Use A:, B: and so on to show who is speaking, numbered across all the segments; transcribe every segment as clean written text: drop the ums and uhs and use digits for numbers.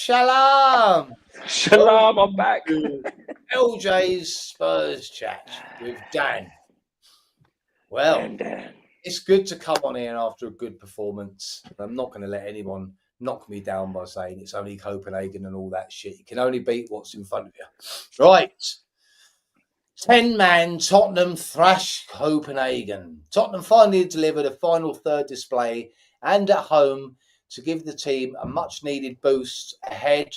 A: Shalom.
B: Shalom, I'm back.
A: LJ's Spurs chat with Dan. Well,
B: And
A: it's good to come on here after a good performance. I'm not going to let anyone knock me down by saying it's only Copenhagen and all that shit. You can only beat what's in front of you. Right. 10-man Tottenham thrash Copenhagen. Tottenham finally delivered a final third display and at home to give the team a much-needed boost ahead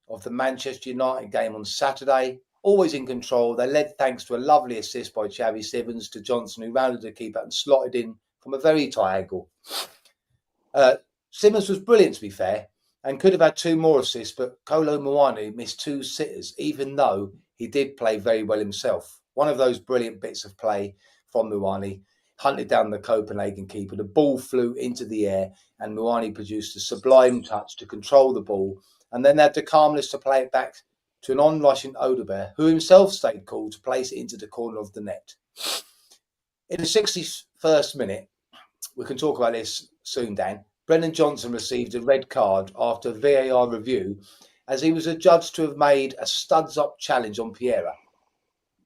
A: of the Manchester United game on Saturday. Always in control. They led thanks to a lovely assist by Xavi Simons to Johnson, who rounded the keeper and slotted in from a very tight angle. Simons was brilliant, to be fair, and could have had two more assists, but Kolo Muani missed two sitters, even though he did play very well himself. One of those brilliant bits of play from Muani hunted down the Copenhagen keeper. The ball flew into the air, and Muani produced a sublime touch to control the ball, and then had the calmness to play it back to an on-rushing Odegaard, who himself stayed cool to place it into the corner of the net. In the 61st minute, we can talk about this soon, Dan, Brennan Johnson received a red card after VAR review, as he was adjudged to have made a studs-up challenge on Piera.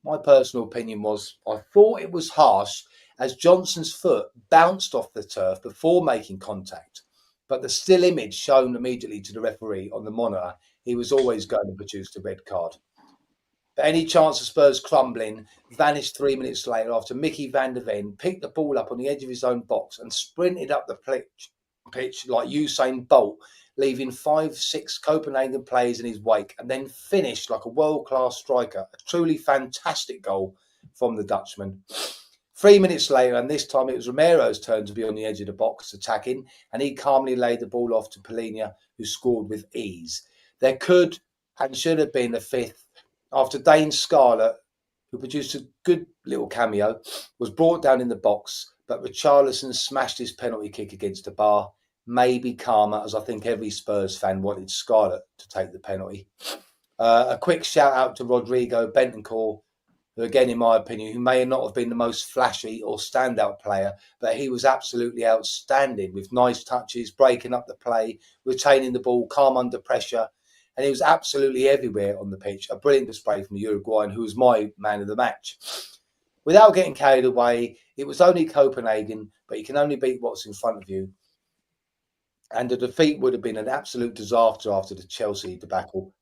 A: My personal opinion was, I thought it was harsh, as Johnson's foot bounced off the turf before making contact. But the still image shown immediately to the referee on the monitor, he was always going to produce the red card. But any chance of Spurs crumbling vanished 3 minutes later after Mickey van der Ven picked the ball up on the edge of his own box and sprinted up the pitch like Usain Bolt, leaving 5-6 Copenhagen players in his wake, and then finished like a world-class striker. A truly fantastic goal from the Dutchman. 3 minutes later, and this time it was Romero's turn to be on the edge of the box attacking, and he calmly laid the ball off to Polina, who scored with ease. There could and should have been a fifth after Dane Scarlett, who produced a good little cameo, was brought down in the box, but Richarlison smashed his penalty kick against the bar. Maybe karma, as I think every Spurs fan wanted Scarlett to take the penalty. A quick shout out to Rodrigo Bentancur, who, again, in my opinion, who may not have been the most flashy or standout player, but he was absolutely outstanding with nice touches, breaking up the play, retaining the ball, calm under pressure, and he was absolutely everywhere on the pitch. A brilliant display from the Uruguayan, who was my man of the match. Without getting carried away, it was only Copenhagen, but you can only beat what's in front of you. And the defeat would have been an absolute disaster after the Chelsea debacle,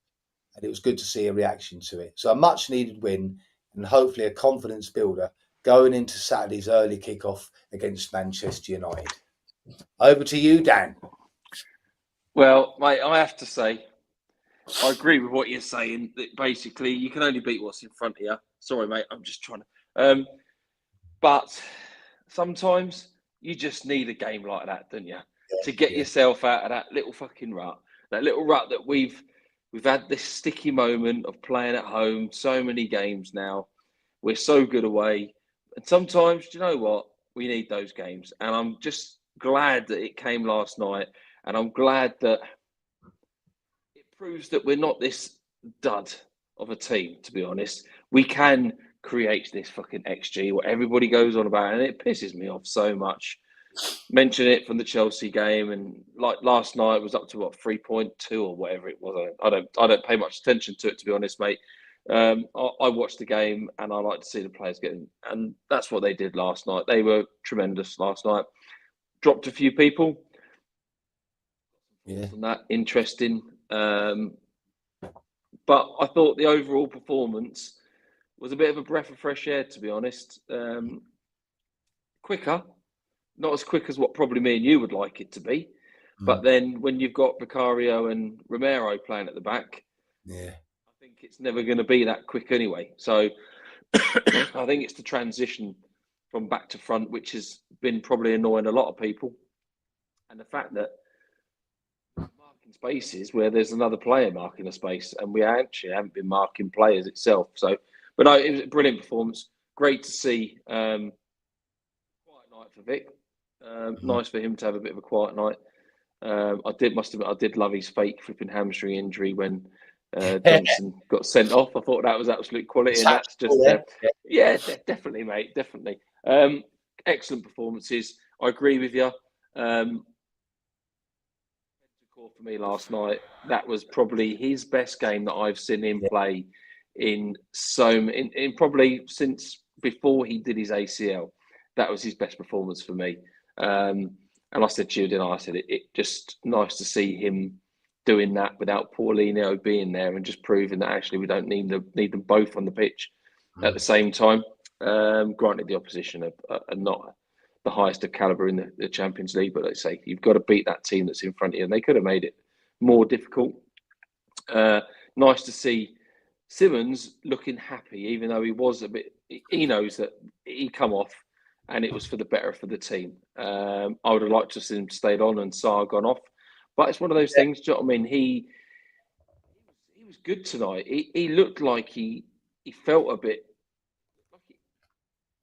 A: and it was good to see a reaction to it. So a much-needed win, and hopefully a confidence builder going into Saturday's early kickoff against Manchester United. Over to you, Dan.
B: well, mate, I have to say, I agree with what you're saying. That basically, you can only beat what's in front of you. Sorry, mate, I'm just trying to. But sometimes you just need a game like that, don't you, to get yourself out of that little fucking rut. That little rut that we've had this sticky moment of playing at home. So many games now. We're so good away, and sometimes, do you know what? We need those games, and I'm just glad that it came last night, and I'm glad that it proves that we're not this dud of a team, to be honest. We can create this fucking XG, what everybody goes on about, and it pisses me off so much. Mention it from the Chelsea game, and like last night was up to what, 3.2 or whatever it was. I don't pay much attention to it, to be honest, mate. I watched the game and I like to see the players getting, and that's what they did last night. They were tremendous last night. Dropped a few people.
A: Yeah.
B: And that interesting. But I thought the overall performance was a bit of a breath of fresh air, to be honest. Quicker, not as quick as what probably me and you would like it to be. But then when you've got Vicario and Romero playing at the back,
A: yeah,
B: I think it's never going to be that quick anyway. So I think it's the transition from back to front, which has been probably annoying a lot of people. And the fact that marking spaces where there's another player marking a space, and we actually haven't been marking players itself. So, but no, it was a brilliant performance. Great to see. Quiet night for Vic. Nice for him to have a bit of a quiet night. Must admit, I did love his fake flipping hamstring injury when Johnson got sent off. I thought that was absolute quality, and that's just definitely, mate, definitely. Excellent performances. I agree with you. for me last night. That was probably his best game that I've seen him play in probably since before he did his ACL. That was his best performance for me. And I said to you, didn't I? I said it just nice to see him doing that without Paulinho being there and just proving that actually we don't need them both on the pitch at the same time. Granted, the opposition are not the highest of calibre in the Champions League, but let's say you've got to beat that team that's in front of you, and they could have made it more difficult. Nice to see Simmons looking happy, even though he was a bit. He knows that he come off, and it was for the better for the team. I would have liked to see him stayed on and Sarr gone off, but it's one of those things. Do you know what I mean? He was good tonight. He looked like he felt a bit.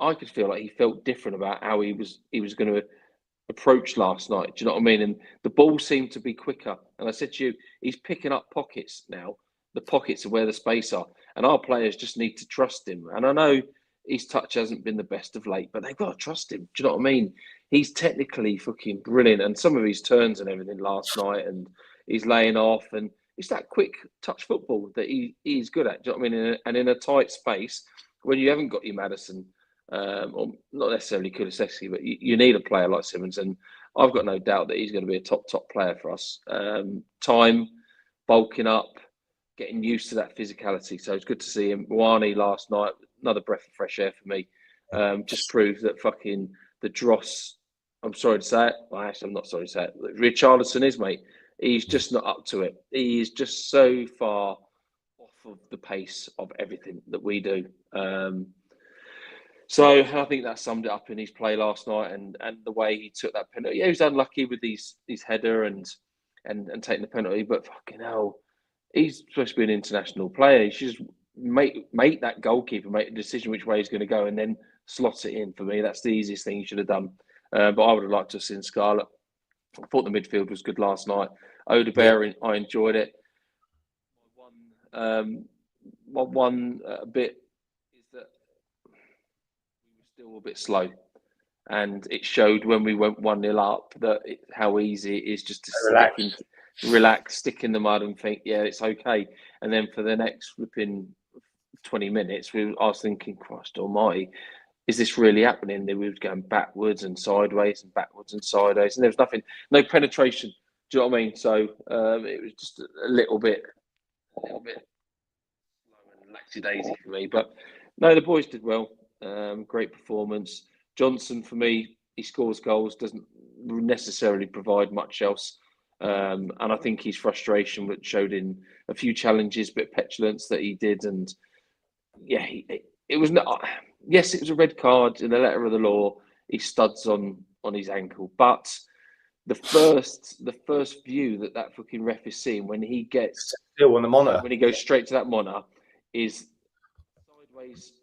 B: I could feel like he felt different about how he was going to approach last night. Do you know what I mean? And the ball seemed to be quicker. And I said to you, he's picking up pockets now. The pockets are where the space are. And our players just need to trust him. And I know his touch hasn't been the best of late, but they've got to trust him. Do you know what I mean? He's technically fucking brilliant. And some of his turns and everything last night, and he's laying off. And it's that quick touch football that he's good at. Do you know what I mean? And in a tight space, when you haven't got your Maddison, or not necessarily Kulusevski, but you need a player like Simmons, and I've got no doubt that he's going to be a top player for us. Time, bulking up, getting used to that physicality. So it's good to see him. Wani last night, another breath of fresh air for me. Just proves that fucking the dross. I'm sorry to say it. Well, actually, I'm not sorry to say it. Richarlison is, mate. He's just not up to it. He is just so far off of the pace of everything that we do. So I think that summed it up in his play last night, and the way he took that penalty. Yeah, he was unlucky with his header and taking the penalty, but fucking hell, he's supposed to be an international player. He should just make that goalkeeper make a decision which way he's going to go and then slot it in. For me, that's the easiest thing he should have done. But I would have liked to have seen Scarlett. I thought the midfield was good last night. Odegaard, I enjoyed it. One bit is that we were still a bit slow, and it showed when we went 1-0 up that how easy it is just to relax, stick in the mud, and think, yeah, it's okay. And then for the next flipping 20 minutes, I was thinking, Christ Almighty, is this really happening? We were going backwards and sideways and backwards and sideways, and there was nothing, no penetration. Do you know what I mean? So it was just a little bit slow and laxy-daisy for me. But no, the boys did well. Great performance. Johnson, for me, he scores goals, doesn't necessarily provide much else. And I think his frustration showed in a few challenges, bit of petulance that he did. And yeah, it was not. Yes, it was a red card in the letter of the law. He studs on his ankle, but the first view that fucking ref is seeing when he gets
A: still on the monitor,
B: when he goes straight to that monitor, is sideways,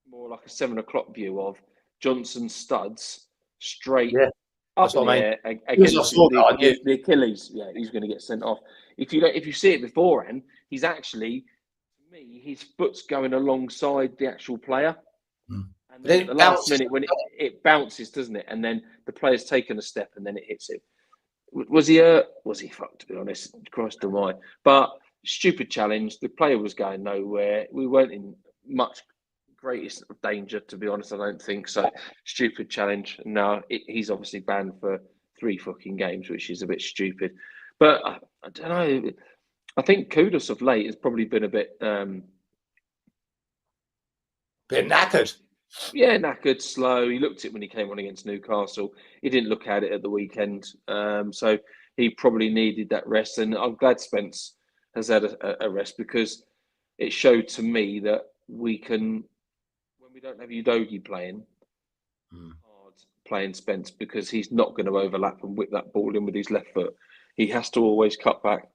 B: more like a 7 o'clock view of Johnson studs straight up in the air against the Achilles. Yeah, he's going to get sent off. If you see it beforehand, he's actually, to me, his foot's going alongside the actual player. And then at the last minute, when it bounces, doesn't it? And then the player's taken a step and then it hits him. Was he fucked, to be honest? Christ almighty. But stupid challenge. The player was going nowhere. We weren't in much greatest of danger, to be honest. I don't think so. Stupid challenge. No, he's obviously banned for 3 fucking games, which is a bit stupid. But I don't know. I think Kudus of late has probably been a bit
A: knackered.
B: Yeah, knackered, slow. He looked it when he came on against Newcastle. He didn't look at it at the weekend. So he probably needed that rest. And I'm glad Spence has had a rest, because it showed to me that we can, when we don't have Udogie playing, hard playing Spence, because he's not going to overlap and whip that ball in with his left foot. He has to always cut back.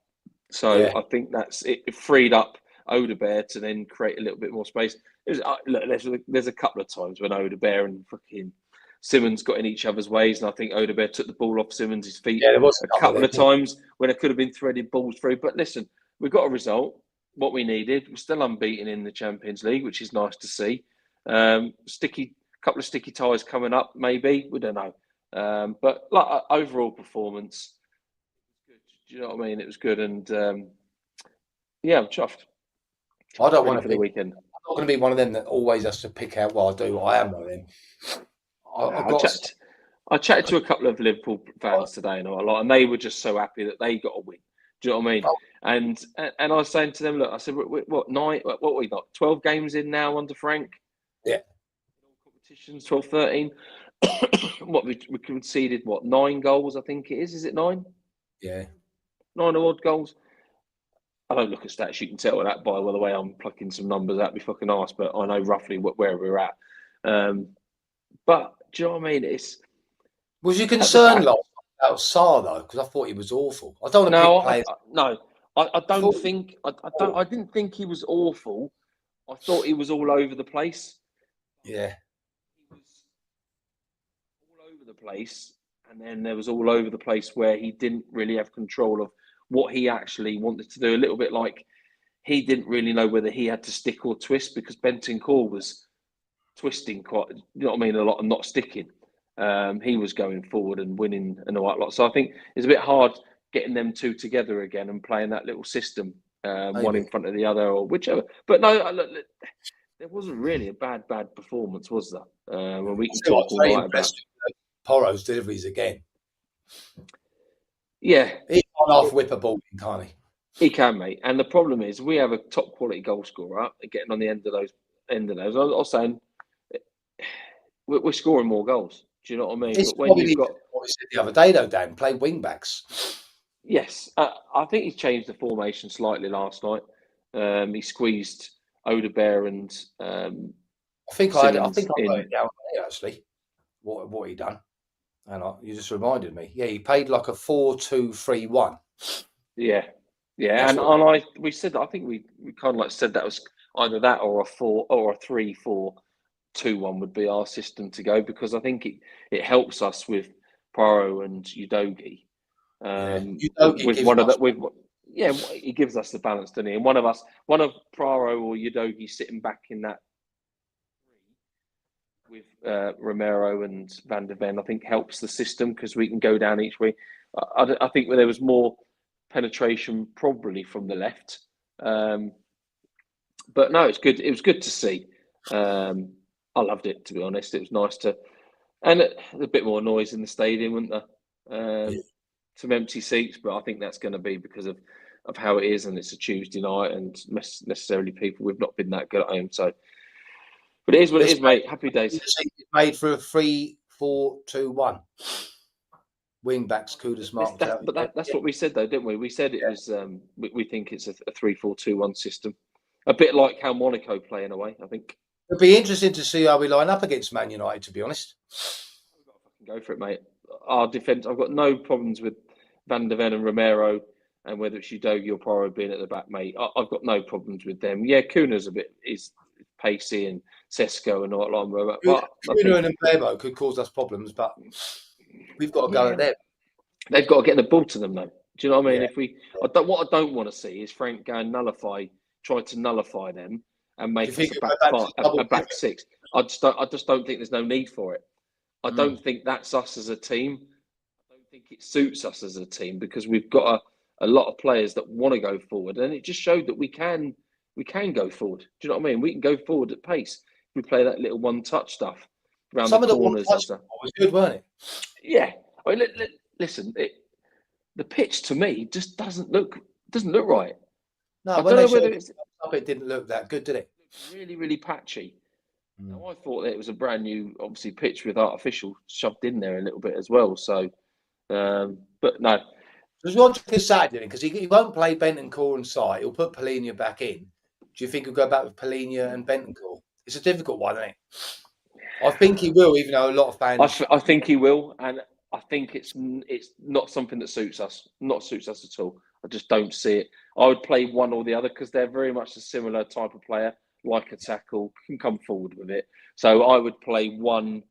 B: So I think that's it. It freed up Odegaard to then create a little bit more space. There's a couple of times when Odegaard and fucking Simmons got in each other's ways, and I think Odegaard took the ball off Simmons' feet.
A: Yeah, there was
B: a couple of times when it could have been threaded balls through. But listen, we got a result, what we needed. We're still unbeaten in the Champions League, which is nice to see. Couple of sticky ties coming up, maybe, we don't know. But like overall performance, good. Do you know what I mean? It was good, and yeah, I'm chuffed.
A: I don't
B: Ready
A: want
B: for
A: to
B: the
A: be.
B: weekend.
A: I'm not going to be one of them that always has to pick out what I do. I am one of them. I've got.
B: I chatted to a couple of Liverpool fans today, and they were just so happy that they got a win. Do you know what I mean? And I was saying to them, look, I said, what 9? What we got? 12 games in now under Frank.
A: Yeah.
B: Competitions 12, 13. What we conceded? What 9 goals? I think it is. Is it 9?
A: Yeah.
B: 9 odd goals. I don't look at stats. You can tell that by the way I'm plucking some numbers out my fucking arse, but I know roughly where we're at. But do you know what I mean?
A: Was you concerned about Sarr though? Because I thought he was awful. I don't want to pick players.
B: I don't think. I didn't think he was awful. I thought he was all over the place.
A: Yeah.
B: He was all over the place, and then there was all over the place where he didn't really have control of what he actually wanted to do. A little bit like he didn't really know whether he had to stick or twist because Bentancur was twisting quite, you know what I mean, a lot and not sticking. He was going forward and winning and all that lot. So I think it's a bit hard getting them two together again and playing that little system, one in front of the other or whichever. But no, look, there wasn't really a bad performance, was there? When we can talk all right about
A: Porro's deliveries again.
B: Yeah.
A: He can off whip a ball, can't he?
B: He can, mate. And the problem is we have a top quality goal scorer getting on the end of those. I was saying we're scoring more goals. Do you know what I mean?
A: It's
B: but when you've got
A: what we said the other day, though, Dan, play wing backs.
B: Yes, I think he's changed the formation slightly last night. He squeezed Odebear and
A: I think I wrote it down here, actually. What he done? And you just reminded me. Yeah, he played like a 4-2-3-1.
B: Yeah, and we said that. I think we kind of like said that was either that or a 4 or a 3-4-2-1 would be our system to go because I think it helps us with Paro and Udogi. With one of that, he gives us the balance, doesn't he? And one of Praro or Udogi sitting back in that with Romero and Van der Ven, I think helps the system because we can go down each way. I think there was more penetration probably from the left, but no, it's good. It was good to see. I loved it, to be honest. It was nice and a bit more noise in the stadium, wasn't there? Some empty seats, but I think that's going to be because of how it is, and it's a Tuesday night, and necessarily people we've not been that good at home. So, but it is what it is, mate. Happy days.
A: It's made for a 3-4-2-1. Wing backs, Kudus, marked out.
B: But that's what we said, though, didn't we? We said it was. We think it's a 3-4-2-1 system, a bit like how Monaco play in a way. I think
A: it'd be interesting to see how we line up against Man United. To be honest,
B: go for it, mate. Our defence, I've got no problems with Van der Ven and Romero, and whether it's Udogi or Poro being at the back, mate. I've got no problems with them. Yeah, Kuna's is pacey and Sesko and all that. But
A: Kuna and Mbemo could cause us problems, but we've got to go at them.
B: They've got to get the ball to them, though. Do you know what I mean? What I don't want to see is Frank go and try to nullify them and make us a back six. I just don't think there's no need for it. I don't think that's us as a team. I don't think it suits us as a team because we've got a lot of players that want to go forward, and it just showed that we can go forward. Do you know what I mean? We can go forward at pace. We play that little one-touch stuff around the corners and stuff.
A: Was good, weren't it?
B: Yeah. I mean, listen, the pitch to me just doesn't look right.
A: No, I don't know whether it didn't look that good, did it?
B: Really, really patchy. Now, I thought that it was a brand new, obviously, pitch with artificial shoved in there a little bit as well. So, but no.
A: There's one thing Saturday because he won't play Bentancur and Sai. He'll put Polina back in. Do you think he'll go back with Polina and Bentancur? It's a difficult one, isn't it? I think he will, even though a lot of fans.
B: I think he will, and I think it's not something that suits us. Not suits us at all. I just don't see it. I would play one or the other because they're very much a similar type of player. Like a tackle, can come forward with it. So I would play one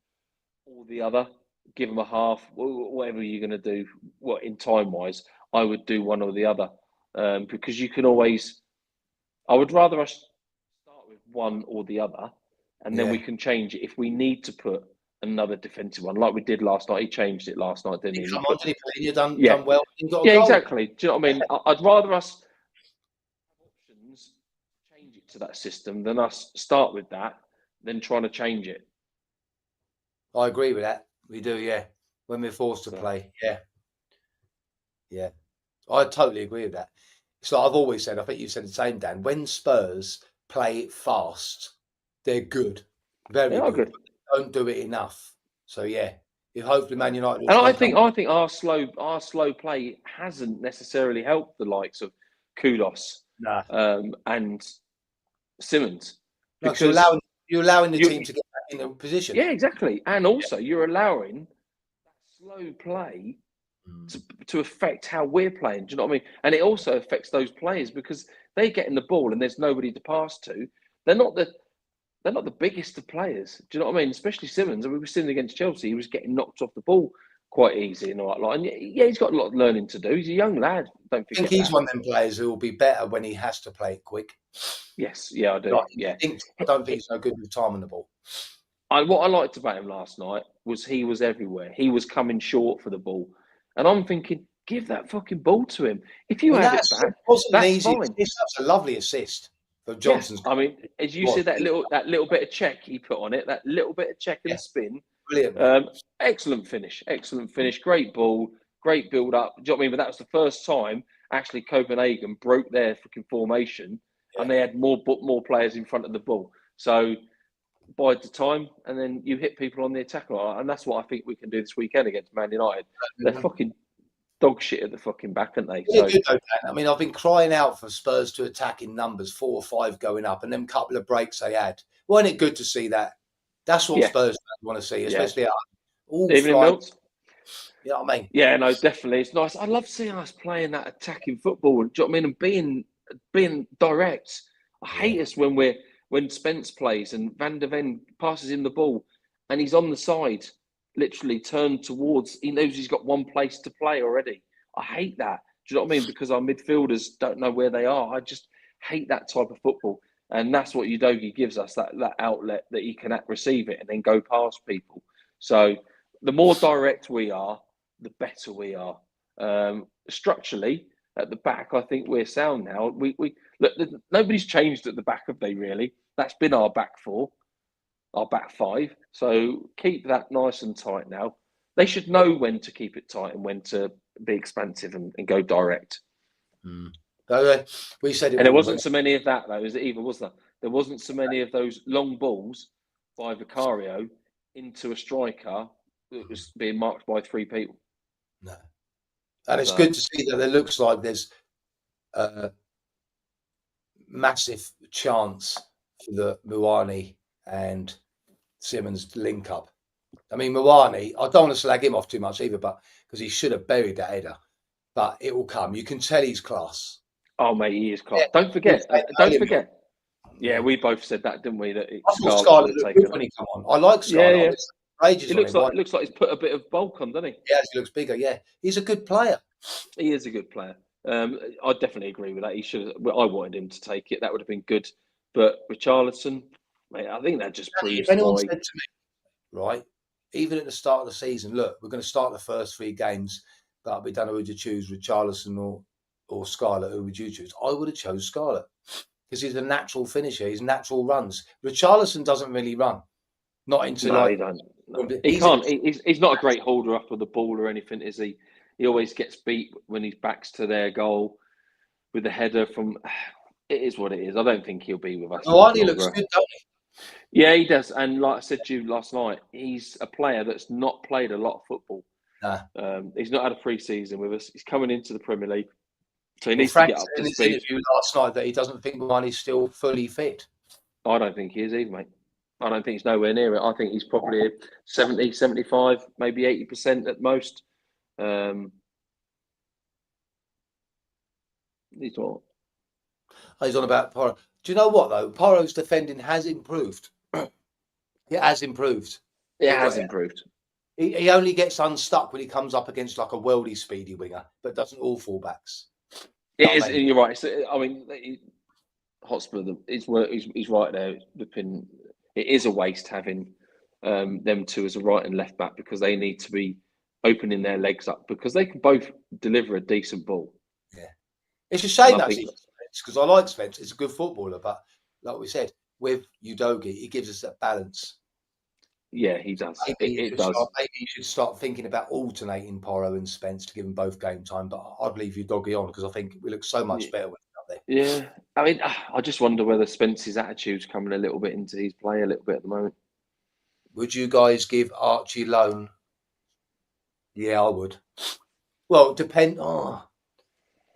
B: or the other, give them a half, whatever you're going to do, in time-wise, I would do one or the other. Because you can always, I would rather us start with one or the other, and then we can change it. If we need to put another defensive one like we did last night. He changed it last night, didn't he?
A: Come on, did he play? You done well. You got a
B: yeah,
A: goal.
B: exactly. Do you know what I mean? I'd rather us have options, change it to that system, than us start with that, than trying to change it.
A: I agree with that. We do, yeah. When we're forced to play, yeah. I totally agree with that. So I've always said, I think you said the same, Dan. When Spurs play fast, they're good, very good.
B: Good.
A: But they don't do it enough. So yeah, if hopefully Man United.
B: And I think our slow play hasn't necessarily helped the likes of Kudos and Simmons,
A: because you're allowing the team to get back in a position.
B: Yeah, exactly. And also you're allowing that slow play to affect how we're playing. Do you know what I mean? And it also affects those players because they get in the ball and there's nobody to pass to. They're not the biggest of players. Do you know what I mean? Especially Simmons. I mean, we were sitting against Chelsea. He was getting knocked off the ball quite easy and all that. And yeah, he's got a lot of learning to do. He's a young lad. Don't forget.
A: I think he's one of them players who will be better when he has to play it quick.
B: Yes, yeah, I do.
A: I don't think he's no good with time on the ball.
B: What I liked about him last night was he was everywhere. He was coming short for the ball. And I'm thinking, give that fucking ball to him. If you had it back, that's fine.
A: That's a lovely assist for Johnson's.
B: Yeah. I mean, as you said, that little bit of check he put on it, that little bit of check and spin.
A: Brilliant.
B: Excellent finish. Great ball, great build up. Do you know what I mean? But that was the first time actually Copenhagen broke their fucking formation and they had more players in front of the ball. So bide the time, and then you hit people on the attack, and that's what I think we can do this weekend against Man United. They're fucking dog shit at the fucking back, aren't they?
A: So, good though, I mean, I've been crying out for Spurs to attack in numbers, 4 or 5 going up, and them couple of breaks they had. Wasn't it good to see that? That's what Spurs want to see, especially at
B: even in Mills.
A: You know what I mean?
B: Yeah, no, definitely. It's nice. I love seeing us playing that attacking football. Do you know what I mean? And being direct. I hate us when Spence plays and Van der Ven passes him the ball and he's on the side, literally turned towards, he knows he's got one place to play already. I hate that. Do you know what I mean? Because our midfielders don't know where they are. I just hate that type of football. And that's what Udogie gives us, that outlet that he can receive it and then go past people. So the more direct we are, the better we are. Structurally, at the back, I think we're sound now. We look, nobody's changed at the back, have they, really? That's been our back 4, our back 5. So keep that nice and tight now. They should know when to keep it tight and when to be expansive and go direct.
A: We said it.
B: And there wasn't so many of that, though, is it either, was there? There wasn't so many of those long balls by Vicario into a striker that was being marked by 3 people.
A: No. And it's good to see that it looks like there's a massive chance for the Muani and Simmons link up. I mean, Muani, I don't want to slag him off too much either, but because he should have buried that header. But it will come. You can tell he's class.
B: Oh, mate, he is class. Don't forget. Yeah, we both said that, didn't we? That
A: Scarlett looked good when he come on. I like Scarlett.
B: Yeah. He looks like he's put a bit of bulk on, doesn't he?
A: Yeah, he looks bigger. Yeah, he's a good player.
B: He is a good player. I definitely agree with that. He should. I wanted him to take it. That would have been good. But Richarlison, mate, I think that just proves.
A: If anyone said to me, right, even at the start of the season, look, we're going to start the first 3 games, but we don't know who to choose, Richarlison or Scarlett. Who would you choose? I would have chose Scarlett because he's a natural finisher. He's natural runs. Richarlison doesn't really run. Not into
B: he don't. No. He can't. He's not a great holder up of the ball or anything, is he? He always gets beat when his back's to their goal with the header from. It is what it is. I don't think he'll be with us.
A: Oh, he looks good, don't
B: he? Yeah, he does. And like I said to you last night, he's a player that's not played a lot of football.
A: Nah.
B: He's not had a pre-season with us. He's coming into the Premier League, so he needs to get up to speed.
A: Interview last night that he doesn't think Muani's still fully fit.
B: I don't think he is either, mate. I don't think he's nowhere near it. I think he's probably 70, 75, maybe 80% at most. He's what?
A: He's on about Porro. Do you know what, though? Porro's defending has improved. It has improved.
B: It has improved.
A: He only gets unstuck when he comes up against like a worldly speedy winger, but doesn't all fullbacks.
B: It is. You're right. So, I mean, Hotspur, he's right there. It is a waste having them two as a right and left back, because they need to be opening their legs up, because they can both deliver a decent ball.
A: Yeah, it's a shame actually, because I like Spence. He's a good footballer, but like we said, with Udogie, he gives us that balance.
B: Yeah, he does. It does.
A: Maybe you should start thinking about alternating Porro and Spence to give them both game time. But I'd leave Udogie on because I think we look so much better when he's up there.
B: Yeah, I mean, I just wonder whether Spence's attitude's coming a little bit into his play a little bit at the moment.
A: Would you guys give Archie loan? Yeah, I would. Well, depend. Oh,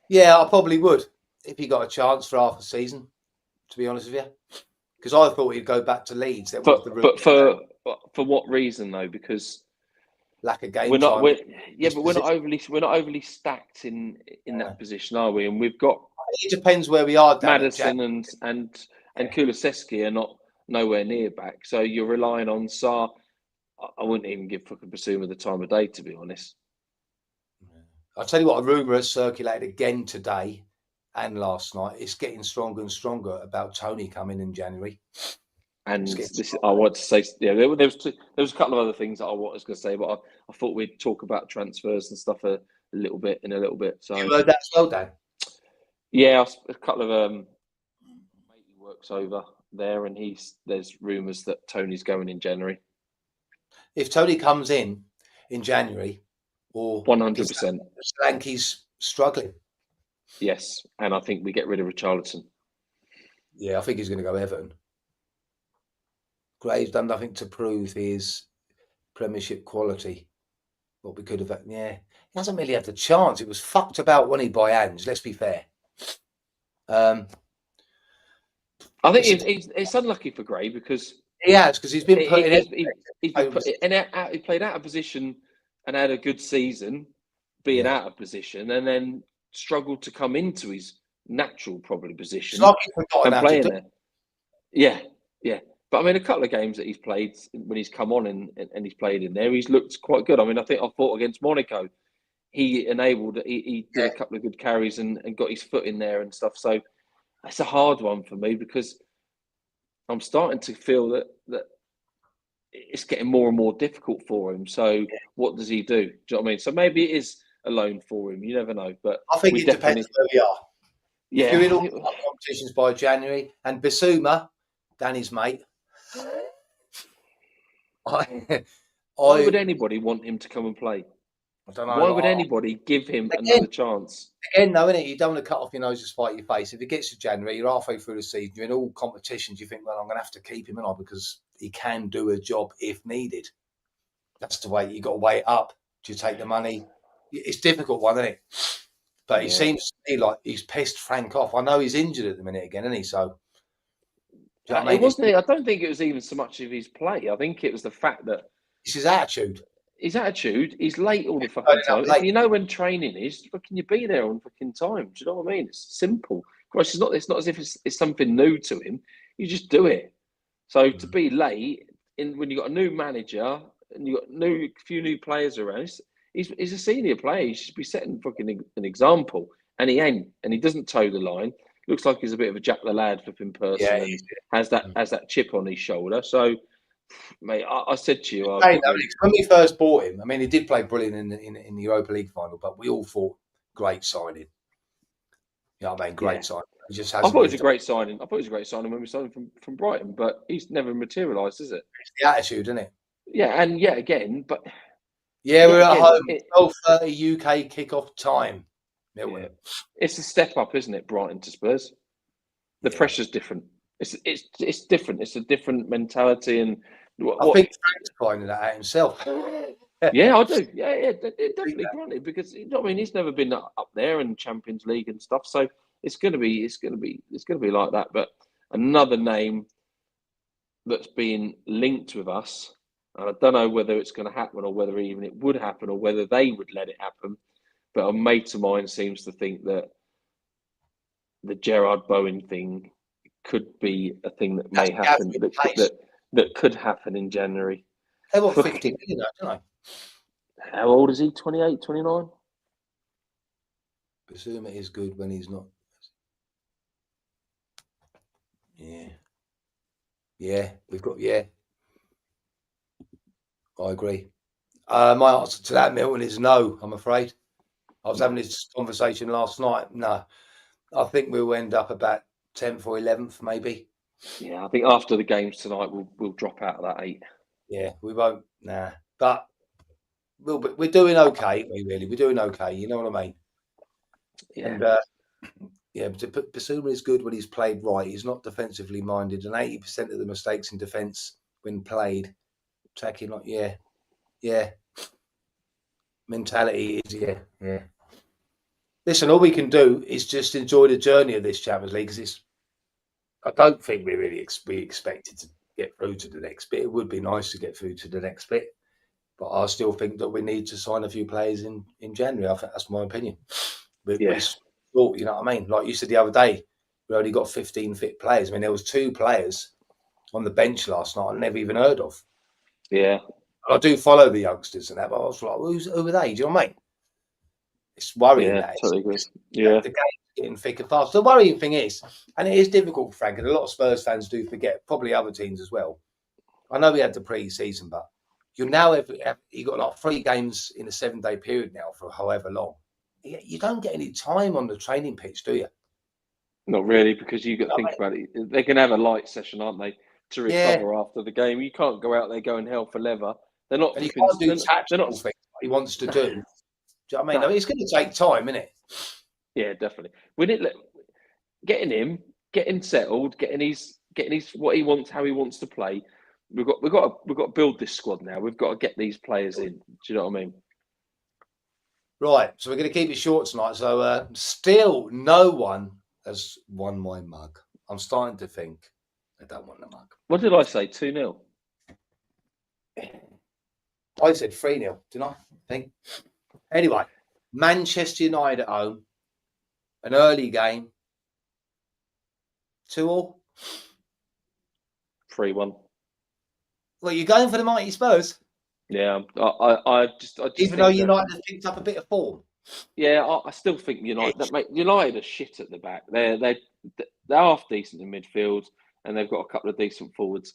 A: yeah, I probably would if he got a chance for half a season. To be honest with you, because I thought he'd go back to Leeds. That was the route.
B: But for what reason though? Because
A: lack of game
B: we're not.
A: time.
B: We're not overly stacked in that position, are we? And we've got.
A: It depends where we are.
B: Madison and Kulusevski are not nowhere near back, so you're relying on Sarr. I wouldn't even give fucking Basuma the time of day, to be honest.
A: I'll tell you what, a rumour has circulated again today and last night. It's getting stronger and stronger about Tony coming in January.
B: And I want to say, yeah, there was a couple of other things that I was going to say, but I thought we'd talk about transfers and stuff a little bit. So
A: you heard that as well, Dan?
B: Yeah, a couple of mate he works over there, and there's rumours that Tony's going in January.
A: If Tony comes in January, or
B: 100%,
A: Solanke's struggling.
B: Yes, and I think we get rid of Richarlison.
A: Yeah, I think he's going to go Everton. Gray's done nothing to prove his Premiership quality. What we could have, yeah, he hasn't really had the chance. It was fucked about when he by Ange. Let's be fair.
B: I think it's unlucky for Gray because
A: he's been put
B: he played out of position and had a good season, being out of position, and then struggled to come into his natural probably position and playing there. Yeah. But I mean, a couple of games that he's played when he's come on and he's played in there, he's looked quite good. I mean, I thought against Monaco, he did a couple of good carries and got his foot in there and stuff. So that's a hard one for me because I'm starting to feel that it's getting more and more difficult for him. So what does he do? Do you know what I mean? So maybe it is a loan for him. You never know. But
A: I think it depends where we are.
B: Yeah.
A: If you're in all competitions by January, and Basuma, Danny's mate.
B: Why would anybody want him to come and play?
A: I don't know.
B: Why would anybody give him another chance?
A: Again, though, innit? You don't want to cut off your nose to spite your face. If it gets to January, you're halfway through the season, you're in all competitions, you think, well, I'm going to have to keep him on because he can do a job if needed. That's the way you got to weigh it up. Do you take the money? It's a difficult one, isn't it? But he seems to me like he's pissed Frank off. I know he's injured at the minute again, isn't he? So
B: I don't think it was even so much of his play. I think it was the fact that
A: it's his attitude.
B: He's late all the fucking time. You know when training is, can you be there on fucking time? Do you know what I mean? It's simple. Of course, it's not as if it's something new to him. You just do it. So to be late when you got a new manager and you got a few new players around, he's a senior player. He should be setting fucking an example, and he ain't. And he doesn't toe the line. Looks like he's a bit of a Jack the Lad flipping person, and has that chip on his shoulder. So, mate, I said to you,
A: when we first bought him, I mean, he did play brilliant in the Europa League final, but we all thought great signing. You know what I mean? Great signing. He just hasn't.
B: I thought it was a great signing. When we signed him from Brighton, but he's never materialised, is it?
A: It's the attitude, isn't it?
B: Yeah, and again, but
A: we're at home. 12:30 UK kickoff time.
B: Yeah. It's a step up, isn't it? Brighton to Spurs. The pressure's different. It's different. It's a different mentality, and
A: I think Frank's finding that out himself.
B: Yeah, I do. Yeah, definitely granted, because you know what I mean. He's never been up there in Champions League and stuff, so it's going to be like that. But another name that's being linked with us, and I don't know whether it's going to happen or whether even it would happen or whether they would let it happen. But a mate of mine seems to think that the Gerard Bowen thing could be a thing that may happen, that could happen in January.
A: They want 50 million, don't they?
B: How old is he? 28, 29?
A: Basuma is good when he's not. Yeah, we've got, I agree. My answer to that, Milton, is no, I'm afraid. I was having this conversation last night. No, I think we'll end up about 10th or 11th, maybe.
B: Yeah, I think after the games tonight, we'll drop out of that 8.
A: Yeah, we won't. Nah, but we're doing okay. We're doing okay. You know what I mean?
B: Yeah.
A: And yeah, but Basuma is good when he's played right. He's not defensively minded, and 80% of the mistakes in defence when played, attacking like yeah, mentality is yeah. Listen, all we can do is just enjoy the journey of this Champions League because I don't think we really expected to get through to the next bit. It would be nice to get through to the next bit, but I still think that we need to sign a few players in January. I think that's my opinion. We're short, you know what I mean? Like you said the other day, we only got 15 fit players. I mean, there was 2 players on the bench last night I never even heard of.
B: Yeah.
A: I do follow the youngsters and that, but I was like, who are they? Do you know what I mean? It's worrying that.
B: Totally agree.
A: The game's getting thick and fast. The worrying thing is, and it is difficult, Frank, and a lot of Spurs fans do forget, probably other teams as well. I know we had the pre-season, but you now you got like 3 games in a 7-day period now for however long. You don't get any time on the training pitch, do you?
B: Not really, because you've got to think about it. They're going to have a light session, aren't they, to recover after the game? You can't go out there going hell for leather. They're not.
A: And you can't do tactical things like he wants to do. Do you know what I mean? It's going to take time, isn't it?
B: Yeah, definitely. We need getting settled, getting his what he wants, how he wants to play. We've got to build this squad now. We've got to get these players in. Do you know what I mean?
A: Right. So we're going to keep it short tonight. So still, no one has won my mug. I'm starting to think I don't want the mug.
B: What did I say? 2-0.
A: I said 3-0, didn't I think? Anyway, Manchester United at home, an early game, 2-2.
B: 3-1.
A: Well, you're going for the mighty Spurs?
B: Yeah, I just
A: even though United have picked up a bit of form.
B: Yeah, I still think United are shit at the back. They're half decent in midfield, and they've got a couple of decent forwards.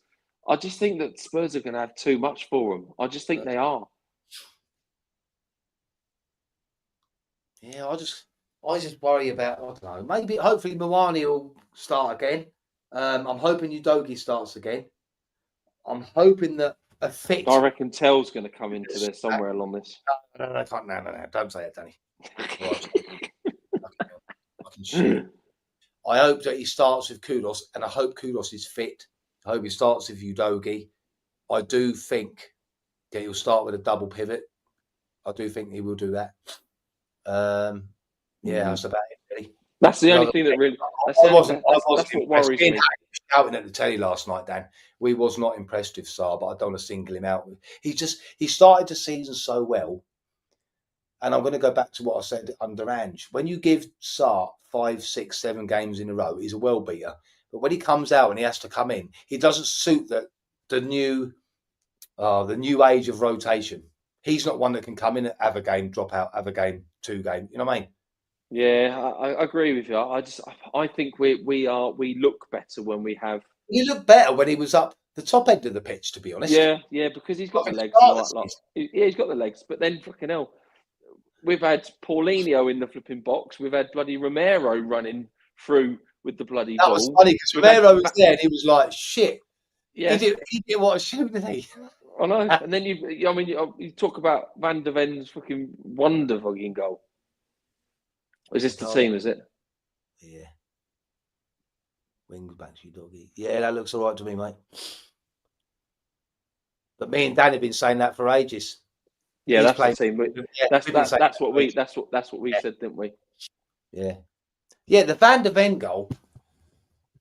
B: I just think that Spurs are going to have too much for them. I just think they are.
A: Yeah, I just worry about, I don't know, maybe hopefully Mawani will start again. I'm hoping Udogie starts again. I'm hoping that a fit.
B: I reckon Tell's going to come into there somewhere along this.
A: No, don't say it, Danny. I hope that he starts with Kudus, and I hope Kudus is fit. I hope he starts with Udogie. I do think that he'll start with a double pivot. I do think he will do that. Yeah, that's about it, really.
B: That's the only thing that really. That's what worries me.
A: Shouting at the telly last night, Dan. We was not impressed with Sarr, but I don't want to single him out. He started the season so well, and I'm going to go back to what I said under Ange. When you give Sarr 5, 6, 7 games in a row, he's a well beater. But when he comes out and he has to come in, he doesn't suit the new age of rotation. He's not one that can come in, have a game, drop out, have a game, 2 games. You know what I mean?
B: Yeah, I agree with you. I think we look better when we have.
A: He looked better when he was up the top end of the pitch, to be honest.
B: Yeah, because he's got the legs. He's got the legs. But then, fucking hell, we've had Paulinho in the flipping box. We've had bloody Romero running through with the bloody ball.
A: That was funny because Romero was there and he was like, shit. Yeah. He didn't want to shoot, did he?
B: I know. And then you talk about Van der Ven's fucking wonder fucking goal. Is this the team, is it?
A: Yeah. Wings back to Udogie. Yeah, that looks all right to me, mate. But me and Dan have been saying that for ages.
B: Yeah, that's the team. That's what we said, didn't we?
A: Yeah. Yeah, the Van der Ven goal.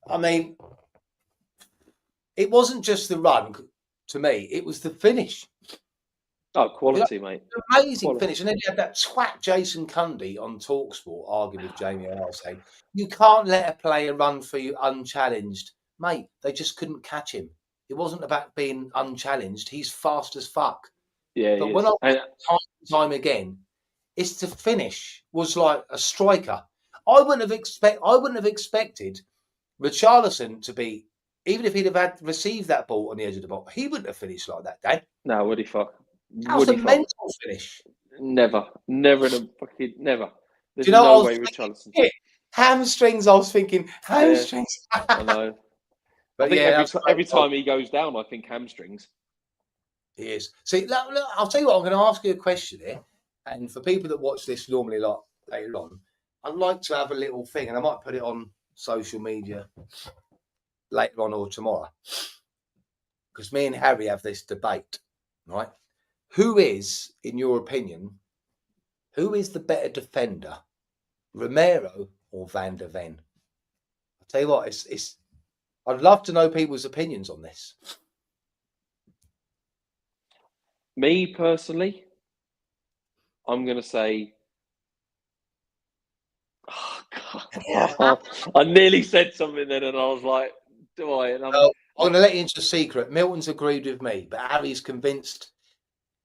A: I mean, it wasn't just the run to me, it was the finish.
B: Oh, quality, mate.
A: Amazing finish. And then you had that twat Jason Cundy on TalkSport arguing with Jamie Earl saying, you can't let a player run for you unchallenged. Mate, they just couldn't catch him. It wasn't about being unchallenged. He's fast as fuck.
B: Yeah,
A: but when time again, it's the finish was like a striker. I wouldn't have expected Richarlison to be even if he'd have received that ball on the edge of the box, he wouldn't have finished like that, Dan.
B: No, would he fuck?
A: That was a mental finish.
B: Never in a fucking never. There's
A: Do you know
B: no
A: what
B: way Richarlison.
A: Hamstrings. I was thinking hamstrings.
B: Yeah, I know.
A: But
B: I think
A: yeah,
B: every time he goes down, I think hamstrings.
A: He is. See, look, I'll tell you what. I'm going to ask you a question here, and for people that watch this normally like later on, I'd like to have a little thing, and I might put it on social media later on or tomorrow, because me and Harry have this debate, right? Who is, in your opinion, who is the better defender, Romero or Van der Ven? I'll tell you what, it's. I'd love to know people's opinions on this.
B: Me personally, I'm going to say. Oh, God. I nearly said something then, and I was like, "Do I?" And I'm
A: going to let you into a secret. Milton's agreed with me, but Harry's convinced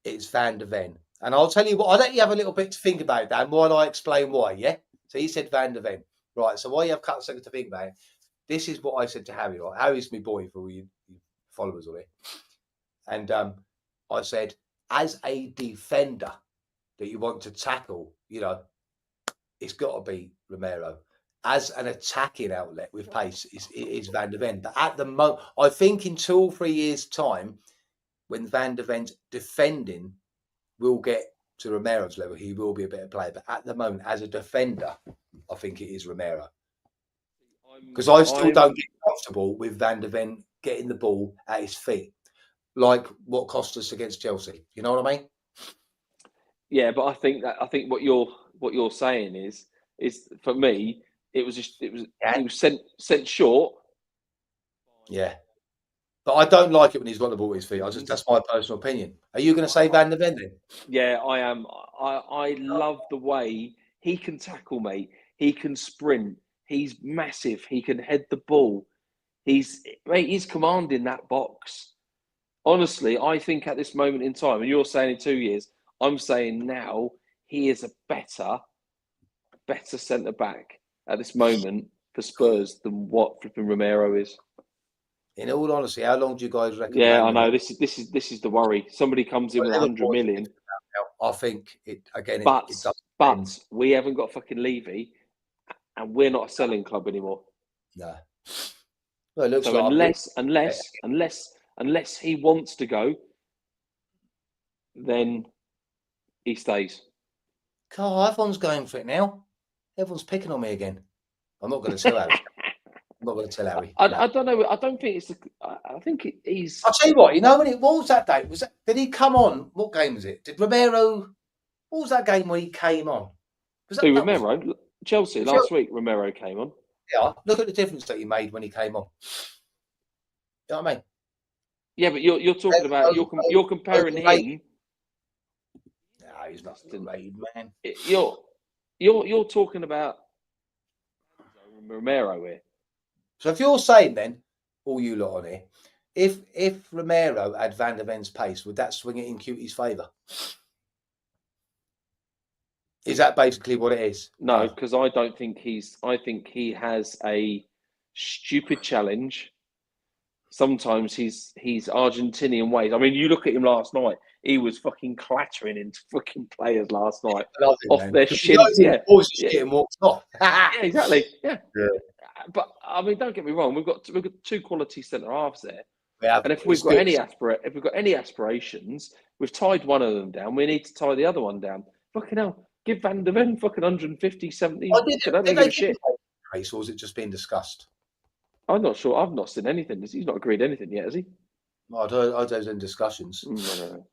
A: it's Van der Ven. And I'll tell you what, I'll let you have a little bit to think about that while I explain why, yeah? So he said Van der Ven. Right, so while you have a couple of seconds to think about it, this is what I said to Harry. Right? Harry's my boy for all you followers on it. And I said, as a defender that you want to tackle, you know, it's got to be Romero. As an attacking outlet with pace, it is Van der Ven. But at the moment, I think in 2 or 3 years' time, when Van der Ven's defending will get to Romero's level, he will be a better player. But at the moment, as a defender, I think it is Romero. Because I still don't get comfortable with Van der Ven getting the ball at his feet, like what cost us against Chelsea. You know what I mean?
B: Yeah, but I think what you're saying is for me, it was he was sent short.
A: Yeah. But I don't like it when he's got the ball at his feet. That's my personal opinion. Are you going to say Van der Ven then?
B: Yeah, I am. I love the way he can tackle, mate. He can sprint. He's massive. He can head the ball. He's commanding that box. Honestly, I think at this moment in time, and you're saying in 2 years, I'm saying now he is a better centre back at this moment for Spurs than what flipping Romero is.
A: In all honesty, how long do you guys reckon?
B: Yeah, I know. This is the worry. Somebody comes in with 100 million.
A: I think it again.
B: But we haven't got fucking Levy, and we're not a selling club anymore.
A: No. Well, it looks
B: so
A: like
B: unless he wants to go, then he stays.
A: God, everyone's going for it now. Everyone's picking on me again. I'm not going to tell Harry. I'm not going to tell Harry.
B: I don't know. I don't think it's. I think he's.
A: I'll tell you what. You know what was that day? Did he come on? What game was it? Did Romero? What was that game when he came on?
B: Romero? Chelsea last week. Romero came on.
A: Yeah. Look at the difference that he made when he came on. You know what I mean?
B: Yeah, but you're talking about you're comparing him.
A: No, he's not made, man.
B: You're talking about Romero here.
A: So if you're saying then, all you lot on here, if Romero had Van der Ven's pace, would that swing it in Cutie's favour? Is that basically what it is?
B: No, because I don't think I think he has a stupid challenge. Sometimes he's Argentinian ways. I mean, you look at him last night. He was fucking clattering into fucking players last night off their shins. Yeah,
A: getting walked off.
B: Yeah, exactly. Yeah. But I mean, don't get me wrong. We've got 2 quality centre halves there. And if we've got any aspirations, we've tied one of them down. We need to tie the other one down. Fucking hell, give Van der Ven fucking 150, 70. I don't give a shit.
A: Or was it just being discussed?
B: I'm not sure. I've not seen anything. He's not agreed anything yet, has he?
A: I don't in discussions.
B: No.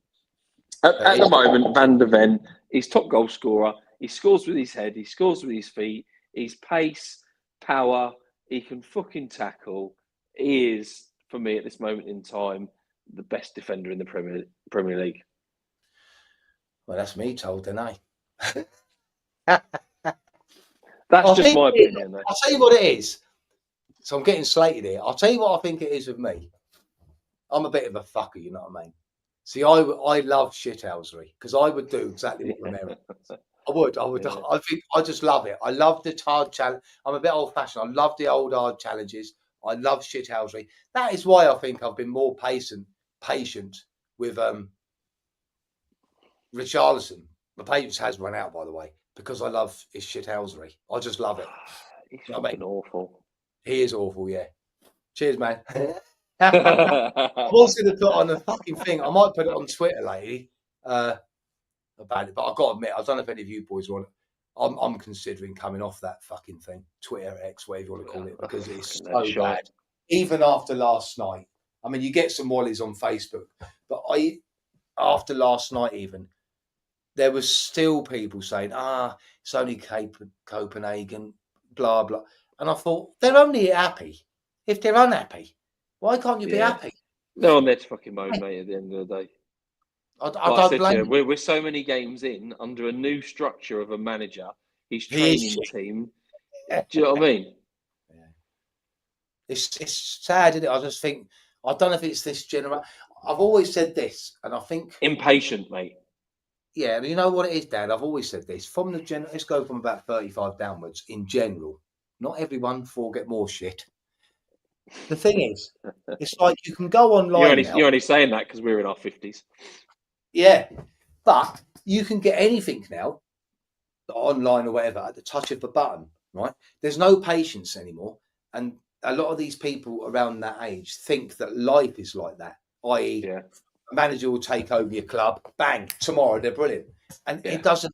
B: At the moment, Van der Ven, he's top goal scorer. He scores with his head. He scores with his feet. He's pace, power. He can fucking tackle. He is, for me, at this moment in time, the best defender in the Premier League.
A: Well, that's me told, don't I?
B: That's just my opinion, though.
A: I'll tell you what it is. So I'm getting slated here. I'll tell you what I think it is with me. I'm a bit of a fucker, you know what I mean? See, I love shithousery because I would do exactly what Romero does. I would. Yeah. I just love it. I love the hard challenge. I'm a bit old-fashioned. I love the old hard challenges. I love shithousery. That is why I think I've been more patient with Richarlison. My patience has run out, by the way, because I love his shithousery. I just love it.
B: He's
A: You know what I
B: fucking
A: mean?
B: awful.
A: He is awful, yeah. Cheers, man. I'm also going to put on a fucking thing. I might put it on Twitter, lady, about it. But I've got to admit, I don't know if any of you boys want it. I'm considering coming off that fucking thing, Twitter, X, whatever you want to call it, because it's so bad. Even after last night, I mean, you get some wallies on Facebook, but after last night, even there was still people saying, it's only Copenhagen, blah blah, and I thought they're only happy if they're unhappy. Why can't you be happy?
B: They're on their fucking mode, mate. At the end of the day.
A: I don't blame you.
B: We're so many games in under a new structure of a manager, his training team. Do you know what I mean?
A: Yeah. It's sad, isn't it? I just think, I don't know if it's this generation. I've always said this, and I think
B: impatient, mate.
A: Yeah, you know what it is, Dad? I've always said this. From the let's go from about 35 downwards. In general, not everyone will get more shit. The thing is, it's like you can go online.
B: You're only saying that because we're in our 50s.
A: Yeah, but you can get anything now, online or whatever, at the touch of a button, right? There's no patience anymore. And a lot of these people around that age think that life is like that, i.e., a manager will take over your club, bang, tomorrow they're brilliant. And it doesn't,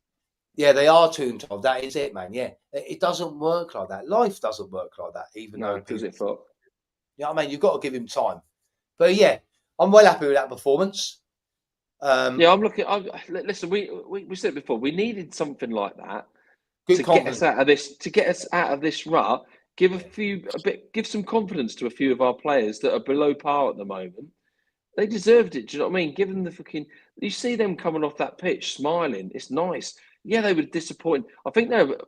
A: they are tuned off. That is it, man. Yeah, it doesn't work like that. Life doesn't work like that, even though
B: does it fuck?
A: You know what I mean? You've got to give him time. But yeah, I'm well happy with that performance.
B: I'm looking. Listen, we said before, we needed something like that to get us out of this. To get us out of this rut, give some confidence to a few of our players that are below par at the moment. They deserved it. Do you know what I mean? Give them the fucking. You see them coming off that pitch smiling. It's nice. Yeah, they were disappointed. I think they were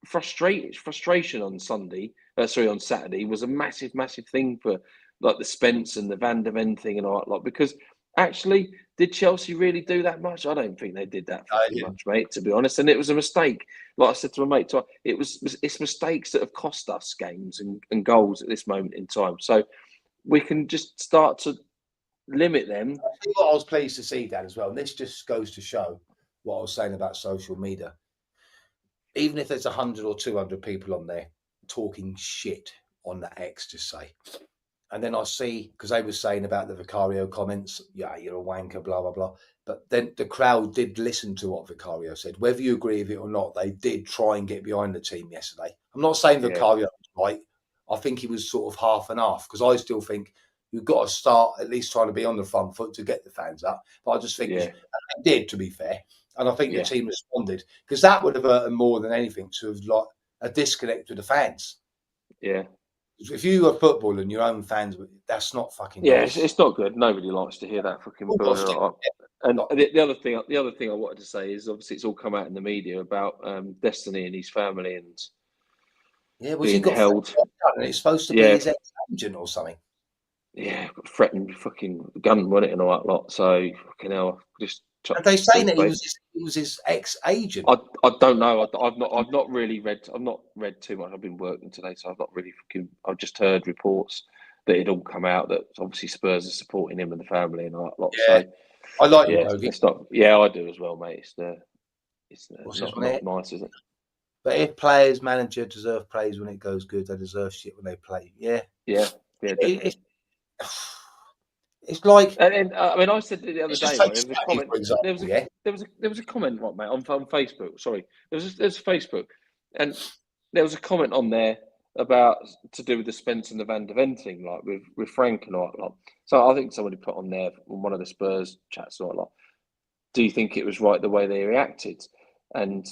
B: frustration on Sunday. On Saturday was a massive thing for like the Spence and the Van de Ven thing and all that lot. Because actually, did Chelsea really do that much? I don't think they did that much, mate. To be honest, and it was a mistake. Like I said to my mate, it's mistakes that have cost us games and goals at this moment in time. So we can just start to limit them.
A: I think what I was pleased to see, Dan, as well, and this just goes to show what I was saying about social media. Even if there's 100 or 200 people on there talking shit on the X, just say, and then I see, because they were saying about the Vicario comments, yeah, you're a wanker, blah blah blah. But then the crowd did listen to what Vicario said, whether you agree with it or not. They did try and get behind the team yesterday. I'm not saying Vicario was right. I think he was sort of half and half, because I still think you've got to start at least trying to be on the front foot to get the fans up. But I just think they did, to be fair. And I think the team responded, because that would have hurt them more than anything to have like a disconnect with the fans.
B: Yeah.
A: If you are football and your own fans, that's not fucking nice.
B: It's not good. Nobody likes to hear that fucking bull. And the other thing I wanted to say is, obviously it's all come out in the media about Destiny and his family and
A: being held. And it's supposed to be his ex-agent or something.
B: Yeah, threatened fucking gun, wasn't it, and all that lot. So fucking hell, just.
A: Are they saying that he was his ex-agent?
B: I don't know. I've not really read. I've not read too much. I've been working today, so I've not really I've just heard reports that it all come out that obviously Spurs are supporting him and the family and all that lot.
A: Yeah. So I like
B: it's not. Yeah, I do as well, mate. It's not nice, is it?
A: But if players, manager deserve praise when it goes good, they deserve shit when they play. Yeah.
B: Definitely.
A: It's like,
B: and I mean, I said the other day, there was a comment, right, mate, on Facebook. Sorry, there's Facebook, and there was a comment on there about to do with the Spence and the Van de Ven thing, like with Frank and all that lot. So I think somebody put on there on one of the Spurs chats or lot. Do you think it was right the way they reacted? And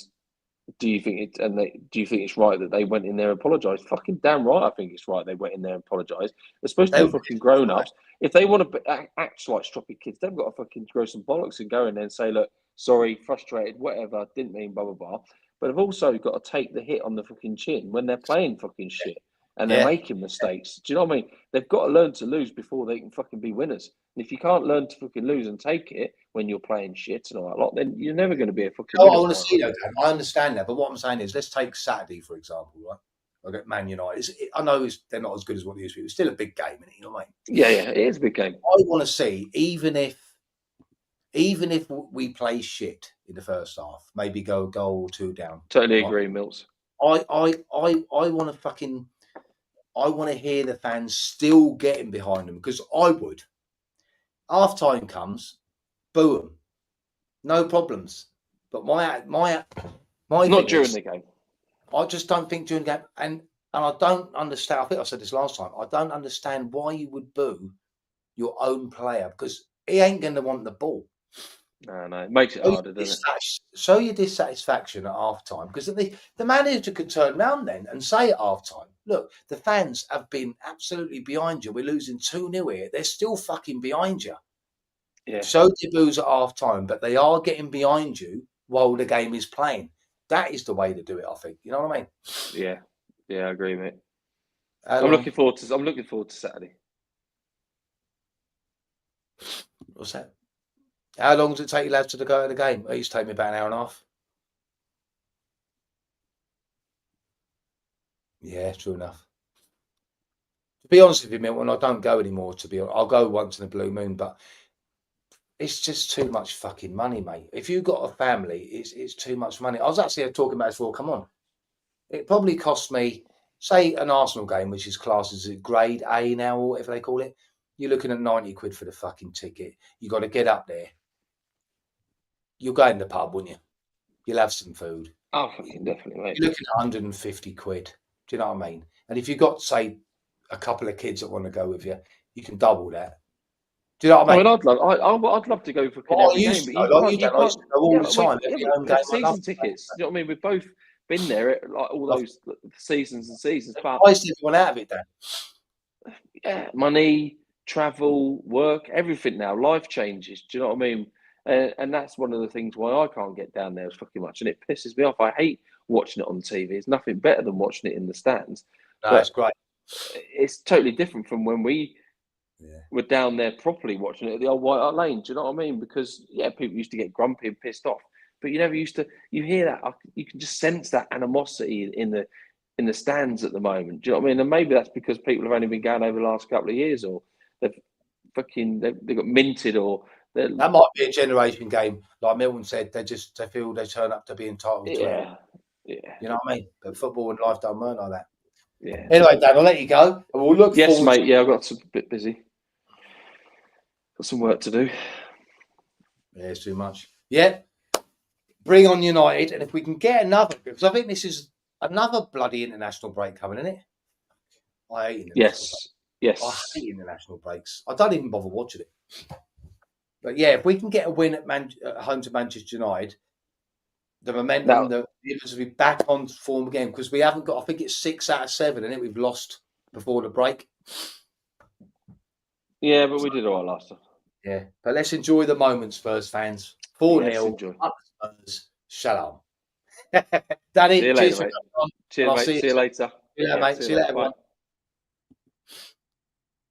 B: do you think it's right that they went in there and apologised? Fucking damn right, I think it's right they went in there and apologised. They're supposed to be fucking grown-ups. If they want to act like stroppy kids, they've got to fucking grow some bollocks and go in there and say, look, sorry, frustrated, whatever, didn't mean blah, blah, blah. But they've also got to take the hit on the fucking chin when they're playing fucking shit and they're making mistakes. Do you know what I mean? They've got to learn to lose before they can fucking be winners. And if you can't learn to fucking lose and take it when you're playing shit and all that lot, then you're never going to be a fucking winner.
A: I want to see that, Dan. I understand that. But what I'm saying is, let's take Saturday, for example, right? I get Man United. I know they're not as good as what they used to be. It's still a big game, isn't it? You know what I mean?
B: Yeah, it is a big game.
A: I want to see, even if we play shit in the first half, maybe go a goal or two down.
B: Totally agree, Mills.
A: I want to hear the fans still getting behind them, because I would. Half time comes, boo them, no problems. But my
B: not during the game.
A: I just don't think during the game, and I don't understand. I think I said this last time. I don't understand why you would boo your own player, because he ain't going to want the ball.
B: No, it makes it harder, doesn't it?
A: Show your dissatisfaction at half time, because the manager could turn round then and say at half time, look, the fans have been absolutely behind you. We're losing 2-0 here. They're still fucking behind you.
B: Yeah.
A: Show the boos at half time, but they are getting behind you while the game is playing. That is the way to do it, I think. You know what I mean?
B: Yeah, I agree, mate. I'm looking forward to Saturday.
A: What's that? How long does it take you lads to go to the game? It used to take me about an hour and a half. Yeah, true enough. To be honest with you, Milton, I don't go anymore. I'll go once in a blue moon, but it's just too much fucking money, mate. If you've got a family, it's too much money. I was actually talking about this before. Come on, it probably cost me, say, an Arsenal game, which is classed as a grade A now, or whatever they call it. You're looking at 90 quid for the fucking ticket. You got to get up there. You'll go in the pub, wouldn't you? You'll have some food.
B: Oh, fucking definitely, mate.
A: You're looking at 150 quid. Do you know what I mean? And if you've got, say, a couple of kids that want to go with you, you can double that. Do you know what I mean?
B: I'd love to go for every game, but you can't
A: go all the time.
B: Season tickets. You know what I mean? We've both been there, like all those seasons and seasons. But
A: why is everyone out of it then?
B: Yeah, money, travel, work, everything now. Life changes. Do you know what I mean? And that's one of the things why I can't get down there as fucking much, and it pisses me off. I hate watching it on TV. It's nothing better than watching it in the stands.
A: No, it's great.
B: It's totally different from when we were down there properly watching it at the old White Hart Lane. Do you know what I mean? Because people used to get grumpy and pissed off, but you never used to. You hear that? You can just sense that animosity in the stands at the moment. Do you know what I mean? And maybe that's because people have only been going over the last couple of years, or they've got minted, or
A: that might be a generation game. Like Milton said, they feel they turn up to be entitled to it.
B: Yeah.
A: You know what I mean? But football and life don't work like that.
B: Yeah.
A: Anyway, Dan, I'll let you go. And we'll look
B: forward. Yes, mate. Yeah, I've got a bit busy. Got some work to do.
A: Yeah, it's too much. Yeah. Bring on United, and if we can get another, because I think this is another bloody international break coming, isn't it? I hate international breaks. I hate international breaks. I don't even bother watching it. But yeah, if we can get a win at home to Manchester United, the momentum, the Liverpool will be back on form again, because we haven't got. I think it's 6 out of 7, and we've lost before the break.
B: Yeah, but we did all right last time.
A: Yeah, but let's enjoy the moments, Spurs fans. 4-0. Up Spurs. Shalom. Danny,
B: see you later, mate. Cheers, mate. See you later.
A: See you later, mate. See you later, everyone.